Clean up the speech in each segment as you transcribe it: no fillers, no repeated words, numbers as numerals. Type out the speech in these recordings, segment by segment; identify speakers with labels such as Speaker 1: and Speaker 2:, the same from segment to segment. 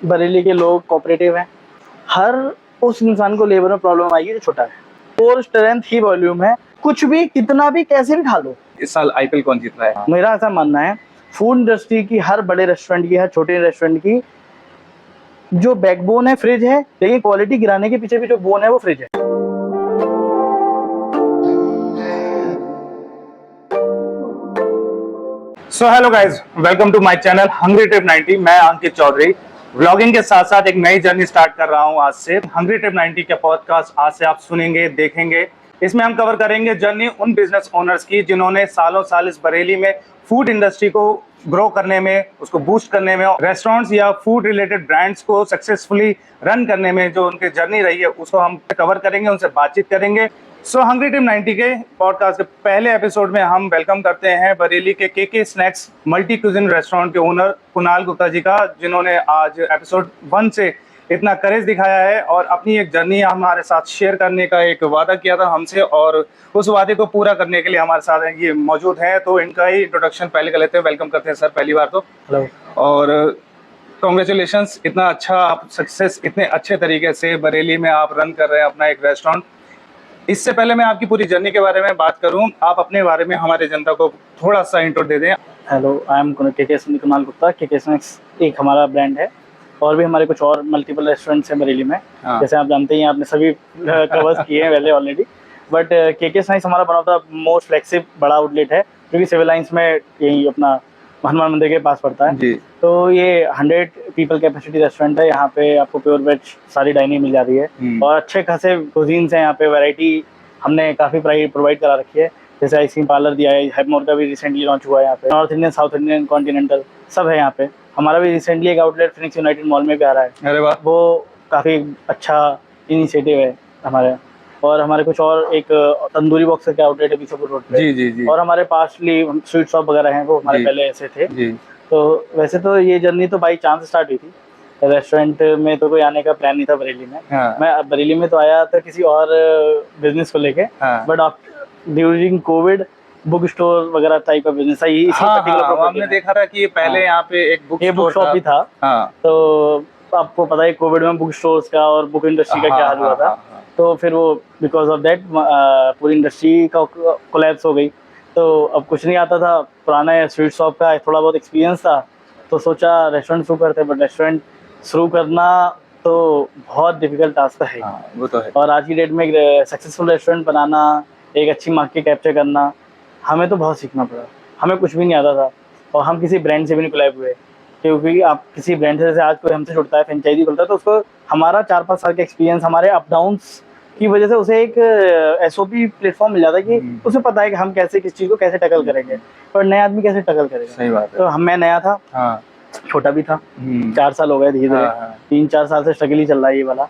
Speaker 1: बरेली के लोग कोऑपरेटिव हैं। हर उस इंसान को लेबर में प्रॉब्लम आएगी जो छोटा है। कोर स्ट्रेंथ ही वॉल्यूम है, कुछ भी कितना भी कैसे भी खा लो।
Speaker 2: इस साल आईपीएल कौन जीत रहा है?
Speaker 1: मेरा ऐसा मानना है, फूड इंडस्ट्री की, हर बड़े रेस्टोरेंट की, हर छोटे रेस्टोरेंट की जो बैकबोन है फ्रिज है, लेकिन क्वालिटी गिराने के पीछे भी जो बोन है वो फ्रिज है।
Speaker 2: So hello guys, welcome to my channel Hungry Trip 90। मैं अंकित चौधरी व्लॉगिंग के साथ साथ एक नई जर्नी स्टार्ट कर रहा हूं आज से। हंग्री ट्रिप 90 के पॉडकास्ट आज से आप सुनेंगे, देखेंगे। इसमें हम कवर करेंगे जर्नी उन बिजनेस ओनर्स की जिन्होंने सालों साल इस बरेली में फूड इंडस्ट्री को ग्रो करने में, उसको बूस्ट करने में, रेस्टोरेंट्स या फूड रिलेटेड ब्रांड्स को सक्सेसफुली रन करने में जो उनकी जर्नी रही है उसको हम कवर करेंगे, उनसे बातचीत करेंगे। सो हंग्री टीम 90 के पॉडकास्ट के पहले एपिसोड में हम वेलकम करते हैं बरेली के के स्नैक्स मल्टी क्यूजिन रेस्टोरेंट के ओनर कुणाल गुप्ता जी का, जिन्होंने आज एपिसोड 1 से इतना करेज दिखाया है और अपनी एक जर्नी हमारे साथ शेयर करने का एक वादा किया था हमसे, और उस वादे को पूरा करने के लिए हमारे साथ ये मौजूद है। तो इनका ही इंट्रोडक्शन पहले कर लेते हैं। वेलकम करते हैं सर पहली बार तो।
Speaker 1: हेलो।
Speaker 2: और कॉन्ग्रेचुलेशंस, इतना अच्छा आप सक्सेस, इतने अच्छे तरीके से बरेली में आप रन कर रहे हैं अपना एक रेस्टोरेंट। इससे पहले मैं आपकी पूरी जर्नी के बारे में बात करूं, आप अपने बारे में हमारे जनता को थोड़ा सा इंट्रो दे दें।
Speaker 1: Hello, I am Kunal Gupta. के स्नैक्स एक हमारा ब्रांड है और भी हमारे कुछ और मल्टीपल रेस्टोरेंट्स हैं बरेली में। जैसे आप जानते ही हैं, आपने सभी कवर्स किए हैं पहले ऑलरेडी। बट के स्नैक्स हमारा वन ऑफ द मोस्ट फ्लेक्सिब बड़ा आउटलेट है, जो कि सिविल लाइंस में यही अपना हनुमान मंदिर के पास पड़ता है
Speaker 2: जी।
Speaker 1: तो ये 100 पीपल कैपेसिटी रेस्टोरेंट है। यहाँ पे आपको प्योर वेज सारी डाइनिंग मिल जाती है और अच्छे खासे कुजीन्स हैं यहाँ पे। वैरायटी हमने काफ़ी प्रोवाइड करा रखी है। जैसे आइसक्रीम पार्लर दिया है, हैवमोर का भी रिसेंटली लॉन्च हुआ है यहाँ पे। North Indian, south Indian, continental सब है यहाँ पे। हमारा भी रिसेंटली एक आउटलेट फिनिक्स यूनाइटेड मॉल में भी आ रहा है।
Speaker 2: अरे वाह,
Speaker 1: वो काफ़ी अच्छा इनिशिएटिव है हमारे। और हमारे कुछ और एक तंदूरी बॉक्स का आउटलेट है बीसोपुर रोड पे।
Speaker 2: जी जी जी।
Speaker 1: और हमारे पासली स्वीट शॉप वगैरह हैं, वो हमारे पहले ऐसे थे
Speaker 2: जी।
Speaker 1: तो वैसे तो ये जर्नी तो बाई चांस स्टार्ट हुई थी। रेस्टोरेंट में तो कोई आने का प्लान नहीं था बरेली में।
Speaker 2: हाँ।
Speaker 1: मैं बरेली में तो आया था किसी और बिजनेस को लेके।
Speaker 2: हाँ।
Speaker 1: But during Covid book store वगैरह टाइप का बिजनेस है।
Speaker 2: हमने देखा था कि पहले यहाँ पे एक बुक
Speaker 1: शॉप भी था।
Speaker 2: हाँ।
Speaker 1: तो आपको पता है कोविड में बुक स्टोर्स का और बुक इंडस्ट्री का क्या हाल हुआ था। तो फिर वो बिकॉज ऑफ दैट पूरी इंडस्ट्री का कोलैप्स हो गई। तो अब कुछ नहीं आता था, पुराना स्वीट शॉप का थोड़ा बहुत एक्सपीरियंस था, तो सोचा रेस्टोरेंट शुरू करते। बट रेस्टोरेंट शुरू करना तो बहुत डिफिकल्ट टास्क है।
Speaker 2: वो तो है।
Speaker 1: और आज की डेट में एक सक्सेसफुल रेस्टोरेंट बनाना, एक अच्छी मार्केट कैप्चर करना, हमें तो बहुत सीखना पड़ा। हमें कुछ भी नहीं आता था और हम किसी ब्रांड से भी नहीं कोलैब हुए, क्योंकि आप किसी ब्रांड से, जैसे आज कोई हमसे जुड़ता है, फ्रेंचाइजी खुलता है, तो उसको हमारा 4-5 साल का एक्सपीरियंस, हमारे अप डाउन्स की वजह से उसे एक एसओपी प्लेटफॉर्म मिल जाता है कि उसे पता है कि हम कैसे किस चीज़ को कैसे टैकल करेंगे। पर नया आदमी कैसे टैकल करेगा।
Speaker 2: सही बात है।
Speaker 1: तो मैं नया था।
Speaker 2: हाँ।
Speaker 1: छोटा भी था। 4 साल हो गए धीरे धीरे। 3-4 साल से स्ट्रगल ही चल रहा है ये वाला।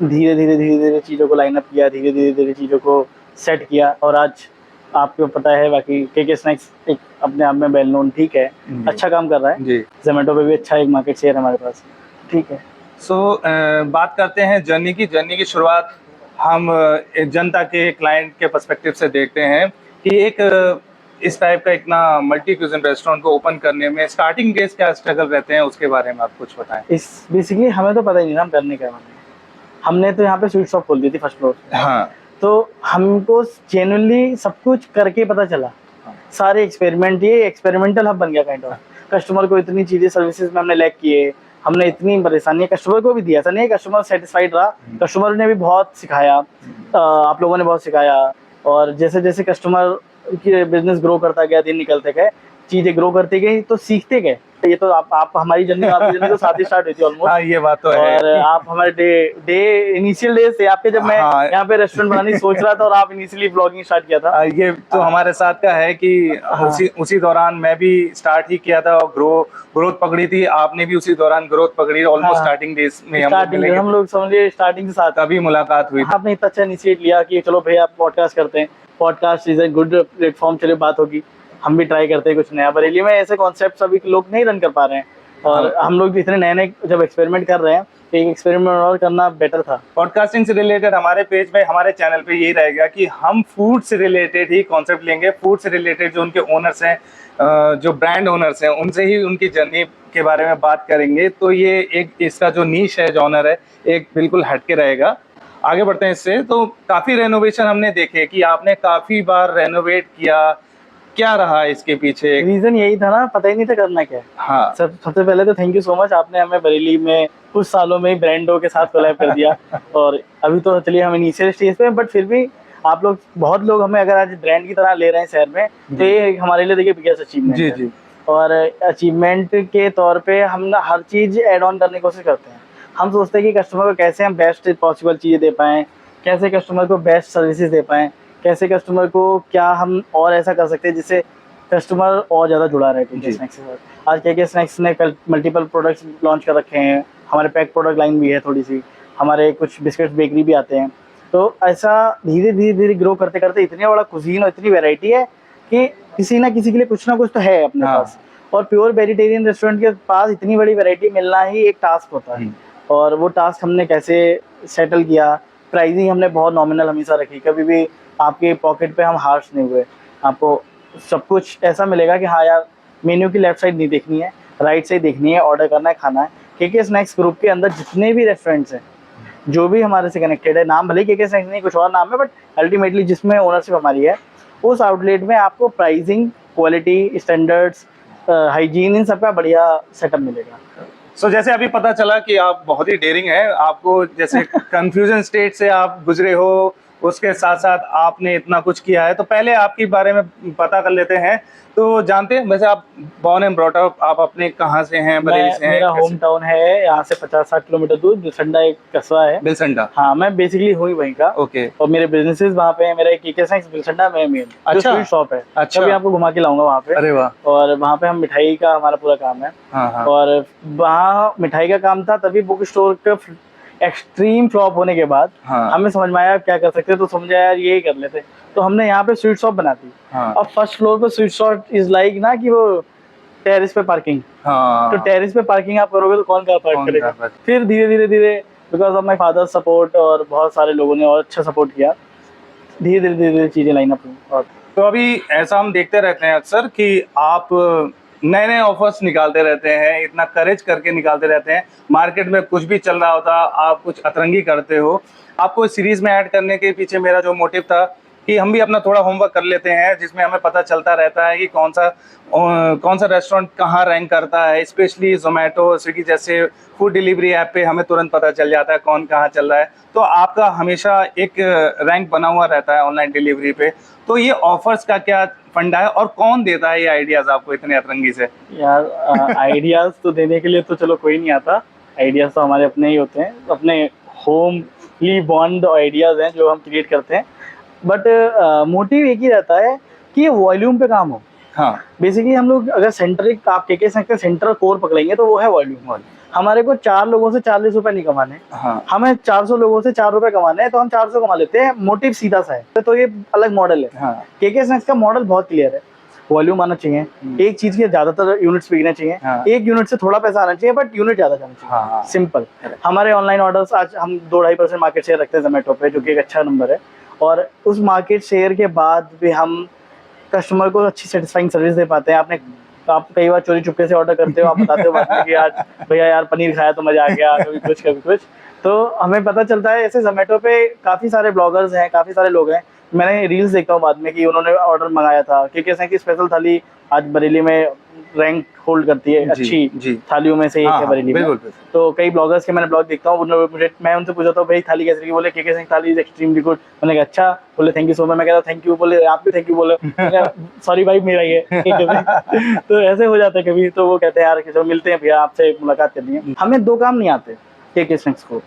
Speaker 1: धीरे धीरे चीज़ों को लाइन अप किया, धीरे धीरे चीज़ों को सेट किया और आज आपको पता है बाकी के स्नैक्स एक अपने आप में वेल नोन, ठीक है, अच्छा काम कर रहा है। जोमेटो पे भी अच्छा एक मार्केट शेयर हमारे पास, ठीक है।
Speaker 2: सो बात करते हैं जर्नी की शुरुआत हम एक जनता के, क्लाइंट के पर्सपेक्टिव से देखते हैं कि एक इस टाइप का इतना मल्टी क्यूजिन रेस्टोरेंट को ओपन करने में स्टार्टिंग डेज क्या स्ट्रगल रहते हैं, उसके बारे में आप कुछ बताएं।
Speaker 1: इस बेसिकली हमें तो पता ही नहीं था हम करने क्या वाले। हमने तो यहाँ पे स्वीट शॉप खोल दी थी फर्स्ट फ्लोर।
Speaker 2: हाँ।
Speaker 1: तो हमको जेन्युइनली सब कुछ करके पता चला। सारे एक्सपेरिमेंट, ये एक्सपेरिमेंटल हब बन गया काइंड ऑफ। कस्टमर को इतनी चीजें सर्विसेज में हमने लैग किए, हमने इतनी परेशानियां कस्टमर को भी दिया। ऐसा नहीं है कस्टमर सेटिस्फाइड रहा, कस्टमर ने भी बहुत सिखाया, आप लोगों ने बहुत सिखाया। और जैसे जैसे कस्टमर की बिजनेस ग्रो करता गया, दिन निकलते गए, चीजें ग्रो करती गई, तो सीखते गए। ये तो आप हमारी जर्नी, आपकी जर्नी तो साथ ही स्टार्ट हुई थी ऑलमोस्ट।
Speaker 2: हाँ, ये बात तो है।
Speaker 1: और आप हमारे इनिशियल डे से आपके, जब मैं यहाँ पे रेस्टोरेंट बनाने सोच रहा था और आप इनिशियली ब्लॉगिंग स्टार्ट किया था।
Speaker 2: ये तो हमारे साथ का है कि उसी दौरान मैं भी स्टार्ट ही किया था और ग्रोथ पकड़ी थी। आपने भी उसी दौरान ग्रोथ पकड़ी। ऑलमोस्ट स्टार्टिंग डेज में हम लोग
Speaker 1: समझिए स्टार्टिंग के साथ
Speaker 2: तभी मुलाकात हुई।
Speaker 1: आपने इतना अच्छा इनिशिएट लिया कि चलो भैया आप पॉडकास्ट करते हैं। Podcast is a good platform, चलिए बात होगी, हम भी ट्राई करते हैं कुछ नया। बरेली में ऐसे कॉन्सेप्ट अभी लोग नहीं रन कर पा रहे हैं और हम लोग भी इतने नए नए जब एक्सपेरिमेंट कर रहे हैं, एक एक्सपेरिमेंट और करना बेटर था।
Speaker 2: पॉडकास्टिंग से रिलेटेड हमारे पेज पे, हमारे चैनल पे यही रहेगा कि हम फूड से रिलेटेड ही कॉन्सेप्ट लेंगे। फूड से रिलेटेड जो उनके ओनर्स हैं, जो ब्रांड ओनर्स हैं, उनसे ही उनकी जर्नी के बारे में बात करेंगे तो ये एक इसका जो नीश है, जॉनर है, एक बिल्कुल हटके रहेगा। आगे बढ़ते हैं इससे। तो काफी रेनोवेशन हमने देखे कि आपने काफी बार रेनोवेट किया, क्या रहा इसके पीछे?
Speaker 1: रीजन यही था ना, पता ही नहीं था करना क्या है।
Speaker 2: हाँ
Speaker 1: सबसे पहले तो थैंक यू सो मच, आपने हमें बरेली में कुछ सालों में ही ब्रांडों के साथ कोलैब कर दिया। और अभी तो चलिए हम इनिशियल स्टेज पे हैं, बट फिर भी आप लोग, बहुत लोग हमें अगर आज ब्रांड की तरह ले रहे हैं शहर में, तो ये हमारे लिए देखिए बिगेस्ट अचीवमेंट
Speaker 2: जी
Speaker 1: है।
Speaker 2: जी।
Speaker 1: और अचीवमेंट के तौर पे हम ना हर चीज ऐड ऑन करने की कोशिश करते हैं। हम सोचते हैं कि कस्टमर को कैसे हम बेस्ट पॉसिबल चीजें दे पाएं, कैसे कस्टमर को बेस्ट सर्विसेज दे पाएं, कैसे कस्टमर को क्या हम और ऐसा कर सकते हैं जिससे कस्टमर और ज़्यादा जुड़ा रहे केके स्नैक्स के साथ। आज केके स्नैक्स ने कल मल्टीपल प्रोडक्ट्स लॉन्च कर रखे हैं, हमारे पैक प्रोडक्ट लाइन भी है थोड़ी सी, हमारे कुछ बिस्किट्स बेकरी भी आते हैं। तो ऐसा धीरे धीरे धीरे ग्रो करते करते इतने बड़ा कुजीन और इतनी वैरायटी है कि किसी ना किसी के लिए कुछ ना कुछ तो है अपने
Speaker 2: हाँ।
Speaker 1: पास। और प्योर वेजिटेरियन रेस्टोरेंट के पास इतनी बड़ी वैरायटी मिलना ही एक टास्क होता है। और वो टास्क हमने कैसे सेटल किया, प्राइसिंग हमने बहुत नॉमिनल हमेशा रखी, कभी भी आपके पॉकेट पे हम हार्श नहीं हुए। आपको सब कुछ ऐसा मिलेगा कि हाँ यार, मेन्यू की लेफ्ट साइड नहीं देखनी है, राइट साइड देखनी है, ऑर्डर करना है, खाना है। केके स्नैक्स ग्रुप के अंदर जितने भी रेस्टोरेंट्स हैं जो भी हमारे से कनेक्टेड है, नाम भले केके स्नैक्स नहीं कुछ और नाम है, बट अल्टीमेटली जिसमें ओनरशिप हमारी है, उस आउटलेट में आपको प्राइसिंग, क्वालिटी, स्टैंडर्ड्स, हाइजीन, इन सबका बढ़िया सेटअप मिलेगा।
Speaker 2: सो जैसे अभी पता चला कि आप बहुत ही डेयरिंग है, आपको जैसे कंफ्यूजन स्टेट से आप गुजरे हो, उसके साथ साथ आपने इतना कुछ किया है, तो पहले आपके बारे में पता कर लेते हैं। तो जानते हैं वैसे आप बॉर्न एंड ब्रॉट अप, आप अपने कहाँ से हैं? बरेली से हैं?
Speaker 1: मेरा होम टाउन है यहाँ से 50-60 किलोमीटर दूर, बिलसंडा एक कस्बा है।
Speaker 2: बिलसंडा।
Speaker 1: हाँ, मैं बेसिकली हूँ ही वहीं का।
Speaker 2: ओके।
Speaker 1: और मेरे बिजनेसेस वहाँ पे हैं। मेरा एक केके स्नैक्स बिलसंडा में मेन जो
Speaker 2: अच्छा।
Speaker 1: स्वीट शॉप है।
Speaker 2: अच्छा।
Speaker 1: कभी आपको घुमा के लाऊंगा वहाँ पे।
Speaker 2: अरे वाह।
Speaker 1: और वहाँ पे हम मिठाई का हमारा पूरा काम है।
Speaker 2: हाँ हाँ।
Speaker 1: और वहाँ मिठाई का काम था, तभी बुक स्टोर का एक्सट्रीम फ्लॉप होने के बाद
Speaker 2: हाँ।
Speaker 1: हमें समझ में आया क्या कर सकते, तो समझा यार यही कर लेते। तो हमने यहाँ पे स्वीट शॉप बना दी।
Speaker 2: हाँ।
Speaker 1: अब फर्स्ट फ्लोर पे स्वीट शॉप इज लाइक ना कि वो टेरेस पे पार्किंग।
Speaker 2: हाँ।
Speaker 1: तो टेरेस पे पार्किंग आप करोगे तो कौन कार पार्क
Speaker 2: कौन
Speaker 1: करेगा?
Speaker 2: Car park?
Speaker 1: फिर धीरे धीरे धीरे because of my father support और बहुत सारे लोगों ने और अच्छा सपोर्ट किया, धीरे धीरे धीरे धीरे चीजें लाइन अप हुई। और
Speaker 2: तो अभी ऐसा हम देखते रहते हैं अक्सर कि आप नए नए ऑफर्स निकालते रहते हैं, इतना करेज करके निकालते रहते हैं। मार्केट में कुछ भी चल रहा होता, आप कुछ अतरंगी करते हो। आपको इस सीरीज में ऐड करने के पीछे मेरा जो मोटिव था कि हम भी अपना थोड़ा होमवर्क कर लेते हैं, जिसमें हमें पता चलता रहता है कि कौन सा रेस्टोरेंट कहाँ रैंक करता है। स्पेशली जोमेटो, स्विगी जैसे फूड डिलीवरी ऐप पे हमें तुरंत पता चल जाता है कौन कहाँ चल रहा है। तो आपका हमेशा एक रैंक बना हुआ रहता है ऑनलाइन डिलीवरी पे। तो ये ऑफर्स का क्या फंडा है और कौन देता है ये आइडियाज आपको इतने अतरंगी से?
Speaker 1: यार आइडियाज तो देने के लिए तो चलो कोई नहीं आता, आइडियाज तो हमारे अपने ही होते हैं, अपने होमली बॉन्ड आइडियाज हैं जो हम क्रिएट करते हैं। बट मोटिव एक ही रहता है कि ये वॉल्यूम पे काम हो।
Speaker 2: हाँ।
Speaker 1: बेसिकली हम लोग अगर सेंट्रिक आप केके स्नैक्स का सेंट्रल कोर पकड़ेंगे तो वो है वॉल्यूम। हमारे को 4 लोगों से 40 रुपए नहीं कमाने,
Speaker 2: हाँ।
Speaker 1: हमें 400 लोगों से 4 रुपए कमाने हैं, तो हम 400 कमा लेते हैं। मोटिव सीधा सा है। तो ये अलग मॉडल है।
Speaker 2: हाँ।
Speaker 1: केके स्नैक्स का मॉडल बहुत क्लियर है, वॉल्यूम आना चाहिए, एक चीज के ज्यादातर यूनिट्स बिकने चाहिए।
Speaker 2: हाँ।
Speaker 1: एक यूनिट से थोड़ा पैसा आना चाहिए, बट यूनिट ज्यादा जाना चाहिए।
Speaker 2: हाँ।
Speaker 1: सिंपल। हमारे ऑनलाइन ऑर्डर्स आज हम 2-2.5% मार्केट शेयर रखते हैं जोमेटो पे, जो कि एक अच्छा नंबर है। और उस मार्केट शेयर के बाद भी हम कस्टमर को अच्छी सेटिस्फाइंग सर्विस दे पाते हैं। आप कई बार चोरी चुपके से ऑर्डर करते हो, आप बताते हो बाद में कि आज भैया यार पनीर खाया तो मजा आ गया, कभी कुछ कभी कुछ। तो हमें पता चलता है ऐसे जोमेटो पे काफ़ी सारे ब्लॉगर्स हैं, काफ़ी सारे लोग हैं। मैंने रील्स देखता हूँ बाद में कि उन्होंने ऑर्डर मंगाया था, क्योंकि ऐसा की स्पेशल थाली आज बरेली में रैंक होल्ड करती है, अच्छी थालियों में से एक है बरेली में। तो कई ब्लॉगर्स के मैंने ब्लॉग देखता हूँ, मैं उनसे पूछा था भाई थाली कैसे की, बोले केके स्नैक्स थाली इज एक्सट्रीमली गुड। मैंने कहा अच्छा, बोले थैंक यू सो मच। मैं कहता थैंक यू, बोले आप भी थैंक यू बोले, सॉरी भाई मेरा ही है। तो ऐसे हो जाता है कभी। तो वो कहते हैं यार चलो मिलते हैं भैया, आपसे मुलाकात करनी है। हमें 2 काम नहीं आते केके स्नैक्स को,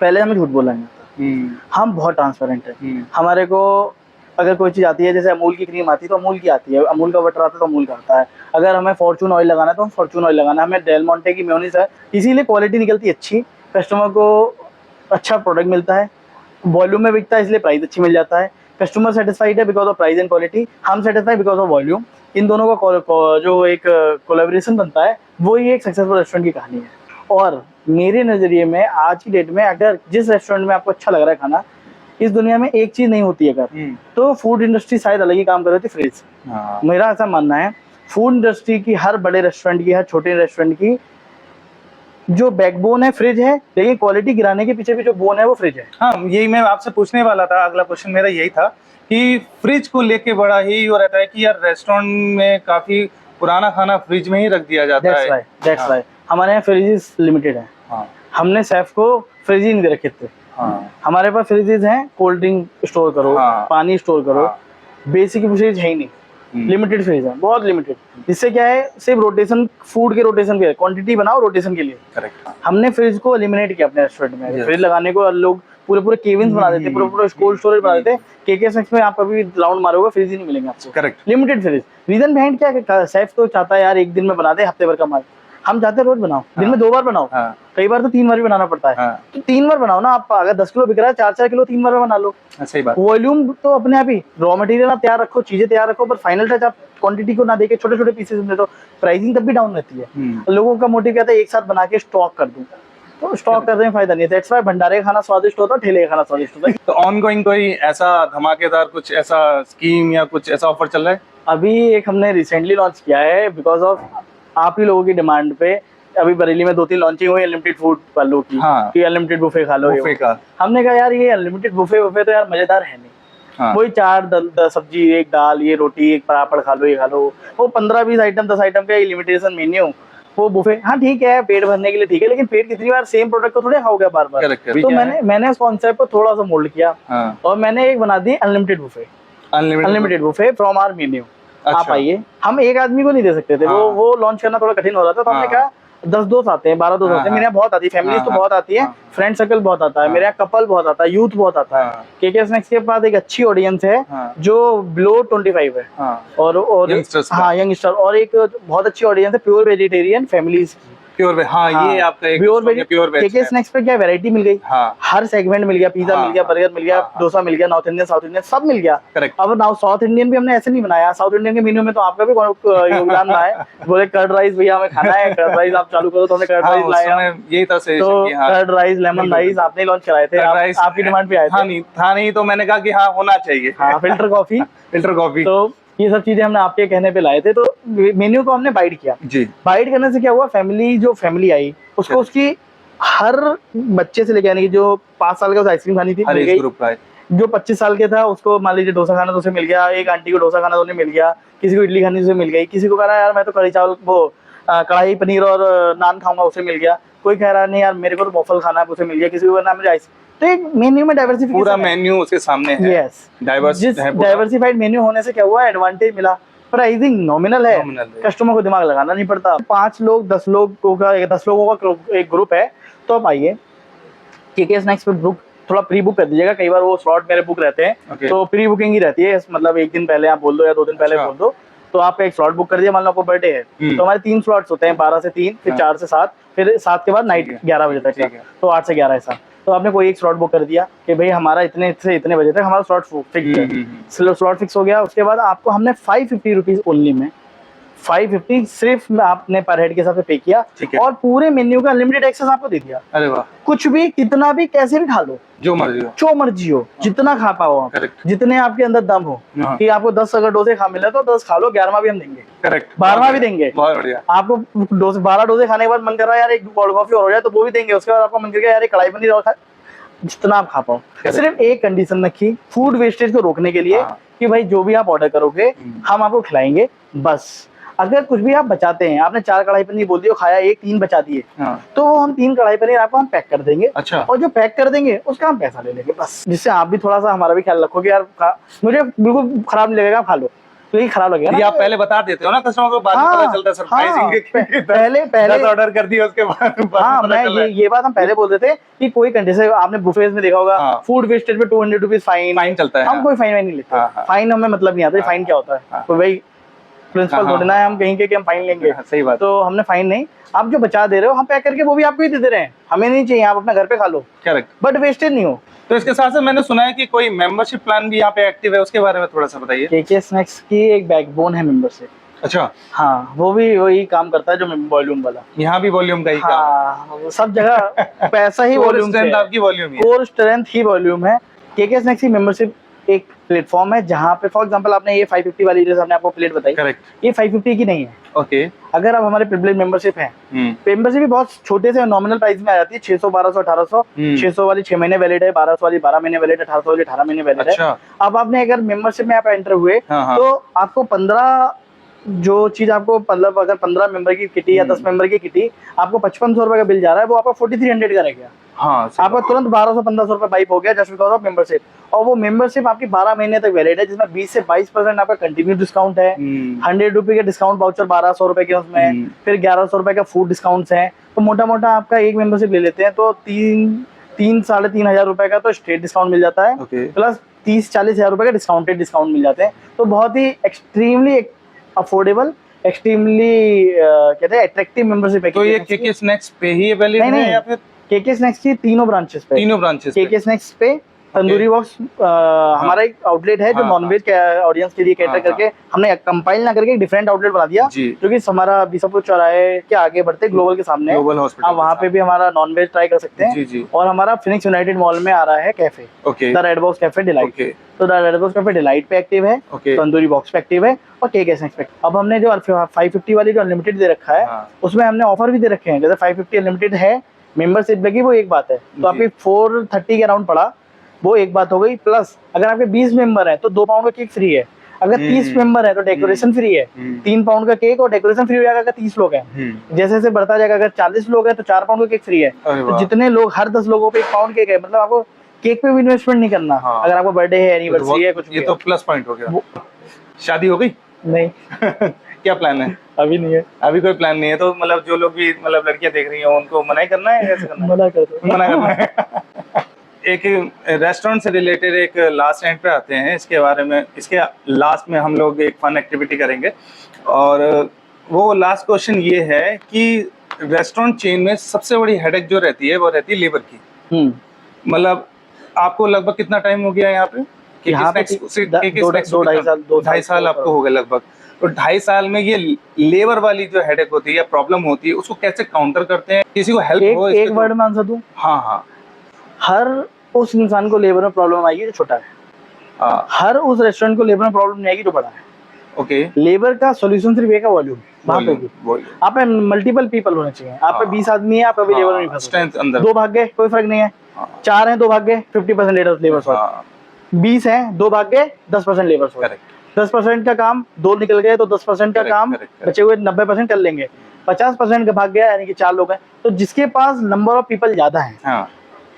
Speaker 1: पहले हमें झूठ बोलना नहीं आता, हम बहुत ट्रांसपेरेंट है। हमारे को अगर कोई चीज़ आती है, जैसे अमूल की क्रीम आती है तो अमूल की आती है, अमूल का बटर आता है तो अमूल का आता है। अगर हमें फॉर्चून ऑयल लगाना है तो हम फॉर्चून ऑयल लगाना है, हमें डेल मोंटे की मेयोनीज है, इसीलिए क्वालिटी निकलती है अच्छी, कस्टमर को अच्छा प्रोडक्ट मिलता है, वॉल्यूम में बिकता है इसलिए प्राइस अच्छी मिल जाता है। कस्टमर सेटिस्फाइड है because of price and quality, हम सेटिस्फाइड बिकॉज ऑफ वॉल्यूम। इन दोनों का जो एक कोलैबोरेशन बनता है वही एक सक्सेसफुल रेस्टोरेंट की कहानी है। और मेरे नज़रिए में आज की डेट में अगर जिस रेस्टोरेंट में आपको अच्छा लग रहा है खाना, इस दुनिया में एक चीज नहीं होती अगर, तो फूड इंडस्ट्री शायद अलग ही काम कर रही थी, फ्रिज। मेरा ऐसा मानना है फूड इंडस्ट्री की, हर बड़े रेस्टोरेंट की, हर छोटे रेस्टोरेंट की जो बैकबोन है फ्रिज है, लेकिन क्वालिटी गिराने के पीछे भी जो बोन है वो फ्रिज है।
Speaker 2: हाँ, यही मैं आपसे पूछने वाला था, अगला क्वेश्चन मेरा यही था कि फ्रिज को लेके बड़ा ही वो रहता है कि यार रेस्टोरेंट में काफी पुराना खाना फ्रिज में ही रख दिया जाता है।
Speaker 1: दैट्स व्हाई हमारे यहाँ फ्रिजेस लिमिटेड है।
Speaker 2: हाँ
Speaker 1: हमने सेफ को फ्रिज ही नहीं दे रखे थे।
Speaker 2: हाँ
Speaker 1: हमारे पास फ्रिजेस हैं, कोल्ड ड्रिंक स्टोर करो,
Speaker 2: हाँ।
Speaker 1: पानी स्टोर करो,
Speaker 2: हाँ।
Speaker 1: बेसिक फ्रिज है ही नहीं, लिमिटेड फ्रिज है, बहुत लिमिटेड। जिससे क्या है, सिर्फ रोटेशन, फूड के रोटेशन के, क्वांटिटी बनाओ रोटेशन के लिए।
Speaker 2: करेक्ट।
Speaker 1: हमने फ्रिज को एलिमिनेट किया अपने रेस्टोरेंट में। फ्रिज लगाने को लोग पूरे पूरे केबिन्स बना देते, पूरे पूरे कोल्ड स्टोरेज बना देते। केके स्नैक्स में आप कभी राउंड मारोगे फ्रिज ही नहीं मिलेंगे आपको।
Speaker 2: Correct.
Speaker 1: Limited fridge. Reason behind क्या है, सेफ तो चाहता है यार एक दिन में बना दे हफ्ते भर का माल। हम चाहते हैं रोज बनाओ, दिन में 2 बार बनाओ,
Speaker 2: हाँ।
Speaker 1: कई बार तो 3 बार भी बनाना पड़ता है।
Speaker 2: हाँ।
Speaker 1: तो 3 बार बनाओ ना आप। अगर 10 किलो बिक रहा है, 4-4 किलो 3 बार में बना लो।
Speaker 2: सही बात।
Speaker 1: वॉल्यूम तो अपने आप ही, रॉ मटेरियल आप तैयार रखो, चीजें तैयार रखो, पर फाइनल टच आप क्वांटिटी को ना देके छोटे छोटे पीसेस में, तो प्राइसिंग तब भी डाउन रहती है। लोगों का मोटिव क्या था, एक साथ बना के स्टॉक कर दूं, तो स्टॉक करने में फायदा नहीं है। दैट्स व्हाई भंडारे का खाना स्वादिष्ट होता है, ठेले का खाना स्वादिष्ट होता है।
Speaker 2: तो ऑनगोइंग कोई ऐसा धमाकेदार कुछ ऐसा स्कीम या कुछ ऐसा ऑफर चल रहा है?
Speaker 1: अभी एक हमने रिसेंटली लॉन्च किया है, बिकॉज ऑफ आप ही लोगों की डिमांड पे। अभी बरेली में 2-3 लॉन्चिंग हुई अनलिमिटेड फूड वालों की,
Speaker 2: हाँ।
Speaker 1: कि अनलिमिटेड बुफे खा लो।
Speaker 2: बुफे का
Speaker 1: हमने कहा यार ये अनलिमिटेड बुफे तो यार मजेदार है नहीं।
Speaker 2: हाँ।
Speaker 1: वही 4 सब्जी, एक दाल, ये रोटी, एक पापड़ खा लो, ये खा लो। वो 15-20 आइटम, 10 आइटम का लिमिटेशन मेन्यू, वो बुफे। हाँ ठीक है, पेट भरने के लिए ठीक है, लेकिन पेट कितनी बार सेम प्रोडक्ट को थोड़े खाओगे बार बार। तो मैंने उस कॉन्सेप्ट को थोड़ा सा मोल्ड किया, और मैंने एक बना दी unlimited buffet. Unlimited buffet from our menu. आप आइए, हम एक आदमी को नहीं दे सकते थे, वो लॉन्च करना थोड़ा कठिन हो रहा था। तो हमने कहा 10 दोस्त आते हैं, 12 दोस्त आते हैं। मेरे यहाँ बहुत आती है, फैमिलीज तो बहुत आती है, फ्रेंड सर्कल बहुत आता है, मेरे यहाँ कपल बहुत आता है, यूथ बहुत आता है। केके स्नैक्स के पास एक अच्छी ऑडियंस है जो बिलो 25 है, और यंगस्टर, और एक बहुत अच्छी ऑडियंस है प्योर वेजिटेरियन फैमिलीज की।
Speaker 2: प्योर हाँ, ये आपका एक
Speaker 1: प्योर वेज। केके स्नैक्स पे क्या वैरायटी मिल गई, हर सेगमेंट मिल गया, पिज्जा मिल गया, बर्गर मिल गया, डोसा मिल गया, नॉर्थ इंडियन, साउथ इंडियन सब मिल गया। अब नाउ साउथ इंडियन भी हमने ऐसे नहीं बनाया। साउथ इंडियन के मेन्यू में तो आपका भी योगदान रहा है। बोले कर्ड राइस भैया हमें खाना है, कर्ड राइस आप चालू करो, तो हमने कर्ड राइस लाया।
Speaker 2: यही था
Speaker 1: तो कर्ड राइस, लेमन राइस आपने लॉन्च कराए थे, आपकी डिमांड पे आए थे।
Speaker 2: था नहीं तो मैंने कहा कि हाँ होना चाहिए।
Speaker 1: Filter coffee. तो ये सब चीजें हमने आपके कहने पे लाए थे। तो मेन्यू को हमने बाइट किया जी। बाइट करने से क्या हुआ, जो फैमिली आई उसको उसकी हर बच्चे से लेके आने की, जो 5 साल का उसे आइसक्रीम खानी थी मिल गई, जो 25 साल के था उसको मान लीजिए डोसा खाना तो उसे मिल गया, एक आंटी को डोसा खाना तो उन्हें मिल गया, किसी को इडली खानी उसे मिल गई, किसी को कह रहा यार मैं तो कढ़ी चावल, वो कढ़ाई पनीर और नान खाऊंगा, उसे मिल गया। कोई कह रहा नहीं यार मेरे को तो वॉफल खाना है, उसे मिल गया। किसी को कहना मुझे आइस। तो एक मेन्यू में डाइवर्सिफिकेशन, पूरा
Speaker 2: मेन्यू उसके सामने है।
Speaker 1: यस, डाइवर्सिफाइड मेन्यू होने से क्या हुआ, एडवांटेज मिला। प्राइसिंग नॉमिनल है, कस्टमर को दिमाग लगाना नहीं पड़ता। 5 लोग 10 लोगों का एक ग्रुप है, तो आप आइए केके स्नैक्स पे बुक, थोड़ा प्री बुक कर दीजिएगा। कई बार वो स्लॉट मेरे बुक रहते हैं, तो प्री बुकिंग ही रहती है, मतलब एक दिन पहले आप बोल दो या 2 दिन पहले बोल दो, तो आपका एक स्लॉट बुक कर दिया। मान लो आपको बर्थडे है, तो हमारे 3 स्लॉट्स होते हैं, 12 से 3, फिर 4 से 7, फिर 7 के बाद नाइट 11 बजे तक, तो 8 से 11 ऐसा। तो आपने कोई एक स्लॉट बुक कर दिया कि भाई हमारा इतने से इतने बजे तक हमारा स्लॉट फिक्स है। स्लॉट फिक्स हो गया, उसके बाद आपको हमने 550 रुपीज ओनली में, 550 सिर्फ आपने पर हेड के हिसाब से पे किया, और पूरे मेन्यू का अनलिमिटेड एक्सेस आपको दे दिया। अरे वाह, कुछ भी, कितना भी, कैसे भी खा लो, जो मर्जी हो, जितना खा पाओ आप, जितने आपके अंदर दम हो। कि आपको 10 अगर डोसे खा मिले तो 10 खा लो, 11वां भी हम देंगे, 12वां भी देंगे। आपको 12 डोसे खाने के बाद मन कर रहा है यार एक कोल्ड कॉफी और हो जाए, तो वो भी देंगे। उसके बाद आपको मन कर गया यार एक कढ़ाई पनीर और खा, जितना आप खा पाओ। सिर्फ एक कंडीशन रखी फूड वेस्टेज को रोकने के लिए, कि भाई जो भी आप ऑर्डर करोगे हम आपको खिलाएंगे। बस अगर कुछ भी आप बचाते हैं, आपने 4 कढ़ाई पनीर बोल दिया खाया, 3 बचा दिए, तो वो हम 3 कढ़ाई पनीर आपको हम पैक कर देंगे। अच्छा। और जो पैक कर देंगे उसका हम पैसा ले लेंगे, बस। जिससे आप भी थोड़ा सा हमारा भी ख्याल रखोगे यार, मुझे बिल्कुल खराब नहीं लगेगा, खा लो। तो ये खराब लगेगा, ये आप पहले बता देते हो ना कस्टमर को, बाद में पता चलता है सरप्राइजिंग। पहले ऑर्डर कर दिया उसके बाद। हाँ, मैं ये बात हम पहले बोलते थे कि कोई कंडीशन, आपने बुफेज में देखा होगा, फूड वेस्टेज पे 200 रुपीज फाइन चलता है। हम कोई फाइन नहीं लेते, फाइन हमें मतलब नहीं आता। फाइन क्या होता है, तो भाई प्रिंसिपल बोलना है हम कहीं के कि हम फाइन लेंगे। सही बात। तो हमने फाइन नहीं, आप जो बचा दे रहे हो हम पैक करके वो भी आपको ही दे रहे हैं, हमें नहीं चाहिए, आप अपना घर पे खा लो। करेक्ट, बट वेस्टेज नहीं हो।
Speaker 2: तो इसके साथ साथ मैंने सुना है कि कोई मेंबरशिप प्लान भी यहाँ पे एक्टिव है, उसके बारे में थोड़ा सा बताइए।
Speaker 1: केके स्नैक्स की एक बैकबोन है मेंबरशिप। अच्छा। हाँ, वो भी वही काम करता है जो वॉल्यूम वाला। यहाँ भी वॉल्यूम का ही काम, सब जगह पैसा ही वॉल्यूम, आपकी वॉल्यूम, कोर स्ट्रेंथ ही वॉल्यूम है। केके स्नैक्स की मेंबरशिप एक प्लेटफॉर्म है जहाँ पे फॉर एग्जांपल आपने ये 550 वाली जैसे हमने आपको प्लेट बताई,
Speaker 2: करेक्ट।
Speaker 1: ये 550 की नहीं है।
Speaker 2: ओके।
Speaker 1: अगर आप हमारे प्रिविलेज मेंबरशिप है, मेंबरशिप भी बहुत छोटे से नॉमिनल प्राइस में आ जाती है, 600, 1200, 1800। 600 वाली 6 महीने वैलिड है, 1200 वाली 12 महीने वैलिड है, 1800 वाली 18 महीने वैलिड है। अब आपने अगर मेंबरशिप में आप एंटर हुए तो आपको 15 जो चीज आपको मतलब अगर 15 मेंबर की किटी या 10 मेंबर की किटी आपको 5500 रुपए का बिल जा रहा है, वो आपका 4300 का रह गया।
Speaker 2: हाँ,
Speaker 1: आपका तुरंत 1200-1500 रुपए बाइप हो गया जस्ट बिकॉज ऑफ मेंबरशिप। और वो मेंबरशिप आपकी 12 महीने तक वैलिड है, जिसमें 20 से 22% आपका कंटिन्यू डिस्काउंट है। 100 रुपए के डिस्काउंट वाउचर 1200 रुपए के उसमें, फिर 1100 रुपए का फूड डिस्काउंट है। तो मोटा मोटा आपका एक मेंबरशिप ले लेते हैं तो 3-3.5 हजार रुपए का तो स्ट्रेट डिस्काउंट मिल जाता है, प्लस 30-40 हजार रुपए का डिस्काउंटेड डिस्काउंट मिल जाते हैं। तो बहुत ही एक्सट्रीमली अफोर्डेबल, एक्सट्रीमली कहते हैं अट्रैक्टिव मेंबरशिप है।
Speaker 2: तो ये केके स्नैक्स पे ही वैलिड है या फिर
Speaker 1: केके स्नैक्स की तीनों ब्रांचेस पे?
Speaker 2: तीनों ब्रांचेस पे।
Speaker 1: केके स्नैक्स पे तंदूरी बॉक्स हमारा एक आउटलेट है जो नॉनवेज के ऑडियंस के लिए कैटर करके हमने कंपाइल ना करके एक डिफरेंट आउटलेट बना दिया, जो कि हमारा बीसापुर चौराहे के आगे बढ़ते ग्लोबल के सामने,
Speaker 2: ग्लोबल हॉस्पिटल,
Speaker 1: वहाँ पे भी हमारा नॉनवेज ट्राई कर सकते हैं। और हमारा फिनिक्स यूनाइटेड मॉल में आ रहा है cafe, the red box cafe delight. तो the red box cafe delight पे एक्टिव है, तंदूरी बॉक्स पे एक्टिव है, और केके स्नैक्स पे। अब हमने जो 550 वाली जो अनलिमिटेड दे रखा है उसमें हमने ऑफर भी दे रखे हैं। जैसे 550 अनलिमिटेड है, मेंबरशिप लगी, वो एक बात है, तो आपकी 430 के अराउंड पड़ा, वो एक बात हो गई। प्लस अगर आपके 20 मेंबर हैं तो 2 पाउंड का केक फ्री है। अगर 30 मेंबर है तो डेकोरेशन फ्री है, 3 पाउंड का केक और डेकोरेशन फ्री हो जाएगा अगर 30 लोग हैं। जैसे जैसे बढ़ता जाएगा, अगर 40 लोग हैं तो 4 पाउंड का केक फ्री है। तो जितने लोग, हर 10 लोगों पे 1 पाउंड केक है, मतलब आपको केक पे भी इन्वेस्टमेंट नहीं करना। अगर आपको बर्थडे है, एनिवर्सरी है, कुछ भी,
Speaker 2: ये तो प्लस पॉइंट हो गया। शादी हो गई?
Speaker 1: नहीं।
Speaker 2: क्या प्लान है?
Speaker 1: अभी नहीं है,
Speaker 2: अभी कोई प्लान नहीं है। तो मतलब जो लोग भी मतलब लड़कियां देख रही हैं उनको मना ही करना है, ऐसे करना है?
Speaker 1: मना कर दो।
Speaker 2: मना करना है। एक रेस्टोरेंट से रिलेटेड एक लास्ट एंड पे आते हैं, इसके बारे में, इसके लास्ट में हम लोग एक फन एक्टिविटी करेंगे। और वो लास्ट क्वेश्चन ये है कि रेस्टोरेंट चेन में सबसे बड़ी हेडेक जो रहती है वो रहती है लेबर की। मतलब आपको लगभग कितना टाइम हो गया यहाँ पे? 2.5 साल आपको हो गए लगभग। तो 2.5 साल में ये लेबर वाली जो हेडेक होती है या प्रॉब्लम होती है, उसको कैसे काउंटर करते हैं? किसी को हेल्प हो?
Speaker 1: एक वर्ड में आंसर दूं?
Speaker 2: हाँ।
Speaker 1: हर उस इंसान को लेबर में प्रॉब्लम आएगी जो छोटा है। हर उस रेस्टोरेंट को लेबर में प्रॉब्लम नहीं आएगी जो बड़ा है।
Speaker 2: ओके।
Speaker 1: लेबर का सॉल्यूशन सिर्फ एक है, वॉल्यूम। वहाँ पे भी आप पे मल्टीपल पीपल होने चाहिए। आप पे 20 आदमी है, आप पे लेबर नहीं फंस, 2 भाग गए कोई फर्क नहीं है। 4 हैं, 2 भाग गए, 50% लेबर शॉर्ट। 20 हैं, 2 भाग गए, 10% लेबर शॉर्ट। 10% का काम 2 निकल गए तो 10% का काम बचे हुए 90% कर लेंगे। 50% का भाग गया, यानी कि 4 लोग हैं। तो जिसके पास नंबर ऑफ पीपल ज्यादा है,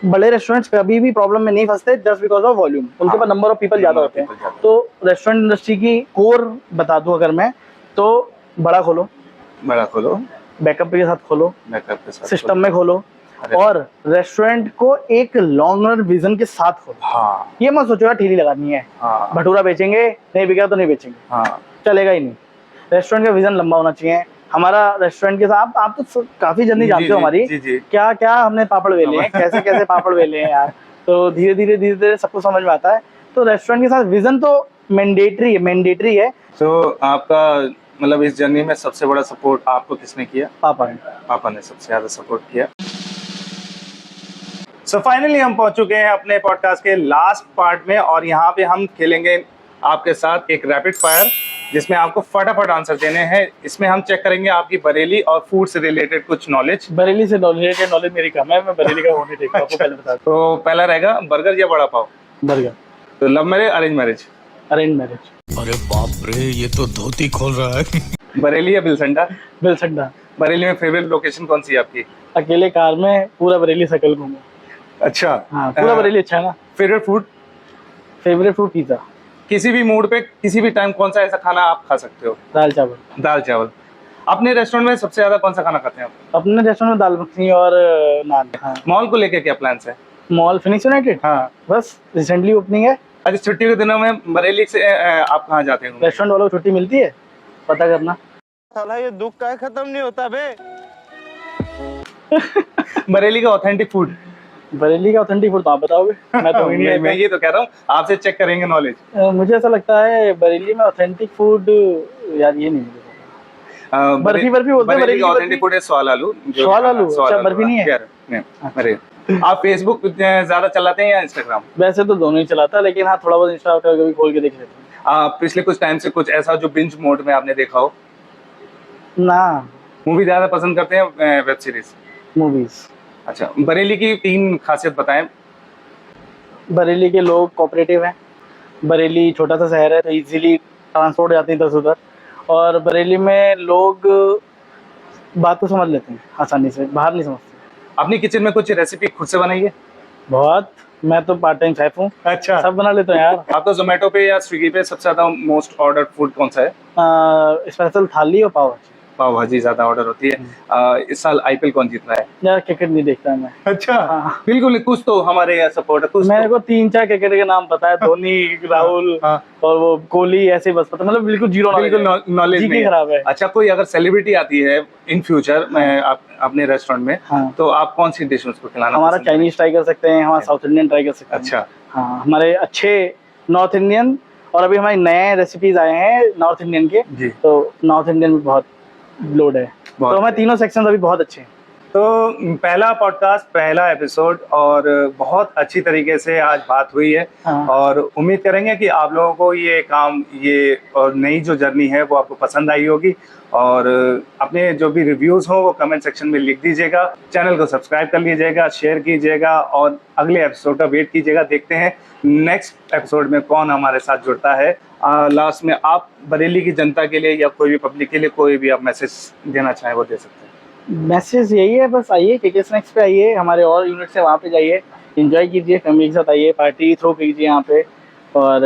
Speaker 1: बड़े रेस्टोरेंट्स कभी भी प्रॉब्लम में नहीं फंसते जस्ट बिकॉज ऑफ वॉल्यूम। उनके पास नंबर ऑफ पीपल ज्यादा होते हैं। तो रेस्टोरेंट इंडस्ट्री की कोर बता दूं अगर मैं, तो बड़ा खोलो, बैकअप के साथ खोलो, सिस्टम में खोलो, और रेस्टोरेंट को एक लॉन्गर विजन के साथ खोलो। ये मत सोचो यार ठेली लगानी है, भटूरा बेचेंगे, नहीं बिका तो नहीं बेचेंगे, चलेगा ही नहीं। रेस्टोरेंट का विजन लंबा होना चाहिए। हमारा रेस्टोरेंट के साथ आप तो काफी जर्नी जानते हो हमारी, क्या क्या हमने पापड़ बेले हैं, कैसे कैसे पापड़ बेले हैं यार। तो धीरे धीरे सब कुछ समझ में आता है। तो रेस्टोरेंट के साथ विजन तो मैंडेटरी है।
Speaker 2: तो आपका मतलब इस जर्नी में सबसे बड़ा सपोर्ट आपको किसने किया? पापा ने सबसे ज्यादा सपोर्ट किया। सो फाइनली हम पहुंच चुके हैं अपने पॉडकास्ट के लास्ट पार्ट में, और यहाँ पे हम खेलेंगे आपके साथ एक रैपिड फायर, जिसमें आपको फटाफट आंसर देने हैं। इसमें हम चेक करेंगे आपकी बरेली और फूड से रिलेटेड कुछ नॉलेज।
Speaker 1: बरेली से रिलेटेड नॉलेज मेरी कम है, मैं बरेली का वो नहीं देखता, आपको पहले बता दूं।
Speaker 2: तो पहला रहेगा बर्गर या बड़ा पाव?
Speaker 1: बर्गर।
Speaker 2: तो love marriage arrange marriage?
Speaker 1: Arrange marriage.
Speaker 3: अरे बाप रे, ये तो धोती खोल रहा है।
Speaker 2: बरेली या बिलसंडा?
Speaker 1: बिलसंडा।
Speaker 2: बरेली में फेवरेट लोकेशन कौन सी है आपकी?
Speaker 1: अकेले कार में पूरा बरेली सर्कल घूमो।
Speaker 2: अच्छा।
Speaker 1: हाँ, पूरा बरेली अच्छा है ना।
Speaker 2: Favourite food?
Speaker 1: Favourite food pizza.
Speaker 2: किसी भी मूड पे किसी भी टाइम कौन सा ऐसा खाना आप खा सकते हो?
Speaker 1: दाल चावल।
Speaker 2: दाल चावल। अपने रेस्टोरेंट में सबसे ज्यादा कौन सा खाना खाते हैं आप?
Speaker 1: अपने रेस्टोरेंट में दाल मखनी और नान। हाँ।
Speaker 2: मॉल को लेके क्या प्लान्स है?
Speaker 1: मॉल फिनिक्स यूनाइटेड, हाँ बस रिसेंटली ओपनिंग है।
Speaker 2: अच्छा, छुट्टी के दिनों में बरेली से आप कहाँ जाते हैं?
Speaker 1: रेस्टोरेंट वालों को छुट्टी मिलती है, पता करना।
Speaker 4: साला ये दुख का खत्म नहीं होता बे।
Speaker 2: बरेली का ऑथेंटिक फूड?
Speaker 1: बरेली का ऑथेंटिक फूड तो आप बताओगे, मैं तो
Speaker 2: मैं ये तो कह रहा हूँ, आपसे चेक करेंगे नॉलेज।
Speaker 1: मुझे ऐसा लगता है बरेली में ऑथेंटिक फूड, यार ये नहीं मुझे बर्फी बोलते हैं। बरेली का
Speaker 2: ऑथेंटिक फूड है स्वाल आलू।
Speaker 1: स्वाल आलू, अच्छा बर्फी नहीं है?
Speaker 2: अरे आप फेसबुक ज्यादा चलाते हैं या इंस्टाग्राम?
Speaker 1: वैसे तो दोनों ही चलाता, लेकिन हाँ थोड़ा बहुत इंस्टा कभी खोल के देख लेते हैं।
Speaker 2: आप पिछले कुछ टाइम से कुछ ऐसा जो बिंज मोड में आपने देखा हो?
Speaker 1: ना,
Speaker 2: मूवी ज्यादा पसंद करते हैं वेब सीरीज?
Speaker 1: मूवीज।
Speaker 2: अच्छा, बरेली की 3 खासियत बताएं।
Speaker 1: बरेली के लोग कोऑपरेटिव हैं। बरेली छोटा सा शहर है तो इजीली ट्रांसपोर्ट जाते हैं इधर से उधर, और बरेली में लोग बात तो समझ लेते हैं आसानी से, बाहर नहीं समझते।
Speaker 2: अपनी किचन में कुछ रेसिपी खुद से बनाई है?
Speaker 1: बहुत, मैं तो पार्ट टाइम शेफ हूँ,
Speaker 2: अच्छा,
Speaker 1: सब बना लेता हूँ यार।
Speaker 2: आप तो जोमेटो पे या स्विगी पे सबसे ज्यादा मोस्ट ऑर्डर फूड कौन सा है?
Speaker 1: स्पेशल थाली और पाव भाजी।
Speaker 2: पाव भाजी ज्यादा ऑर्डर होती है। इस साल आईपीएल कौन जीत रहा है?
Speaker 1: यार क्रिकेट नहीं देखता मैं।
Speaker 2: अच्छा,
Speaker 1: हाँ।
Speaker 2: बिल्कुल नहीं, कुछ तो हमारे यहाँ सपोर्ट है, कुछ
Speaker 1: मेरे
Speaker 2: तो।
Speaker 1: को 3-4 क्रिकेट के नाम पता है, धोनी, राहुल
Speaker 2: हाँ।
Speaker 1: और वो कोहली, ऐसे बस पता, मतलब बिल्कुल जीरो
Speaker 2: बिल्कुल नॉलेज नहीं
Speaker 1: खराब है।
Speaker 2: अच्छा, कोई अगर सेलिब्रिटी आती है इन फ्यूचर मैं अपने रेस्टोरेंट में,
Speaker 1: हाँ।
Speaker 2: तो आप कौन सी डिश उसको खिलाना
Speaker 1: हमारा
Speaker 2: पसंद करेंगे?
Speaker 1: चाइनीज ट्राई कर सकते हैं, हमारा साउथ इंडियन ट्राई कर सकते हैं।
Speaker 2: अच्छा,
Speaker 1: हाँ, हमारे अच्छे नॉर्थ इंडियन, और अभी हमारे नए रेसिपीज आए हैं नॉर्थ इंडियन के,
Speaker 2: जी।
Speaker 1: तो नॉर्थ इंडियन में बहुत लोड है,
Speaker 2: बहुत
Speaker 1: तो हमारे तीनों सेक्शन अभी बहुत अच्छे हैं।
Speaker 2: तो पहला पॉडकास्ट, पहला एपिसोड, और बहुत अच्छी तरीके से आज बात हुई है।
Speaker 1: हाँ।
Speaker 2: और उम्मीद करेंगे कि आप लोगों को ये काम, ये और नई जो जर्नी है वो आपको पसंद आई होगी, और अपने जो भी रिव्यूज हो वो कमेंट सेक्शन में लिख दीजिएगा। चैनल को सब्सक्राइब कर लीजिएगा, शेयर कीजिएगा, और अगले एपिसोड का वेट कीजिएगा। देखते हैं नेक्स्ट एपिसोड में कौन हमारे साथ जुड़ता है। लास्ट में आप बरेली की जनता के लिए या कोई भी पब्लिक के लिए कोई भी आप मैसेज देना चाहें वो दे सकते हैं।
Speaker 1: मैसेज यही है, बस आइए केके स्नैक्स पे, आइए हमारे और यूनिट से वहाँ पे जाइए, एंजॉय कीजिए, फैमिली के साथ आइए, पार्टी थ्रो कीजिए यहाँ पे, और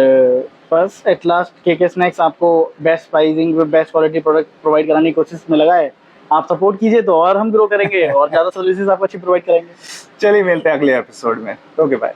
Speaker 1: बस एट लास्ट केके स्नैक्स आपको बेस्ट प्राइसिंग में बेस्ट क्वालिटी प्रोडक्ट प्रोवाइड कराने की कोशिश में लगा है। आप सपोर्ट कीजिए तो और हम ग्रो करेंगे और ज़्यादा सर्विसेज आपको अच्छी प्रोवाइड करेंगे।
Speaker 2: चलिए, मिलते हैं अगले एपिसोड में। Okay, bye.